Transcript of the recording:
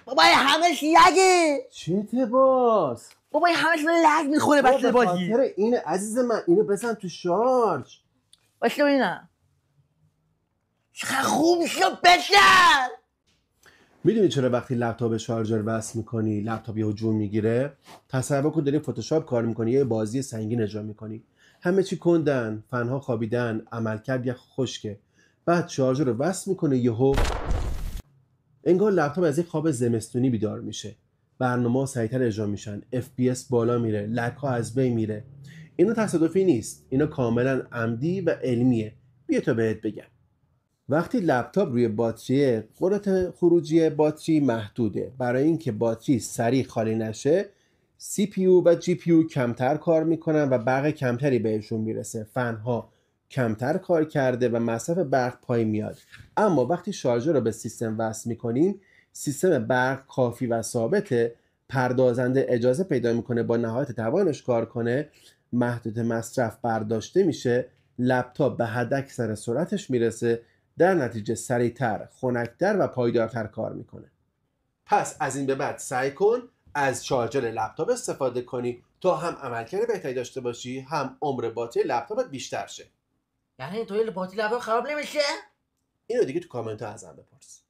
بابا همش لگه. چته باز؟ بابا همش لگ میخوره بس بازی. خاطر اینه عزیز من، اینو بزن تو شارژ. باشه ببینم. چقدر خوب شد پسر. میدونی چرا وقتی لپتاپ شارژر وصل میکنی لپتاپ یهو جون میگیره؟ تصور کن داری فتوشاپ کار میکنی، یه بازی سنگین اجرا میکنی، همه چی کندن، فنها خوابیدن، عملکرد یه خشکه، بعد شارژر رو وصل میکنه یهو انگار لپتاپ از یک خواب زمستونی بیدار میشه، برنامه‌ها سریعتر اجرا میشن، FPS بالا میره، لگ‌ها از بین میره. اینا تصادفی نیست، اینا کاملا عمدی و علمیه. بیا تا بهت بگم. وقتی لپتاپ روی باتری، قدرت خروجی باتری محدوده. برای اینکه باتری سریع خالی نشه، CPU و GPU کمتر کار میکنن و برق کمتری بهشون میرسه. فنها کمتر کار کرده و مصرف برق پایین میاد. اما وقتی شارژر رو به سیستم وصل میکنیم، سیستم برق کافی و ثابته، پردازنده اجازه پیدا میکنه با نهایت توانش کار کنه، محدود مصرف برداشته میشه، لپتاپ به حداکثر سرعتش میرسه، در نتیجه سریعتر، خنک‌تر و پایدارتر کار میکنه. پس از این به بعد سعی کن از شارژر لپتاپ استفاده کنی تا هم عملکرد بهتری داشته باشی، هم عمر باتری لپتاپت بیشتر شه. یعنی توی باتری لپتاپ خراب نمیشه؟ اینو دیگه تو کامنت ها ازم بپرس.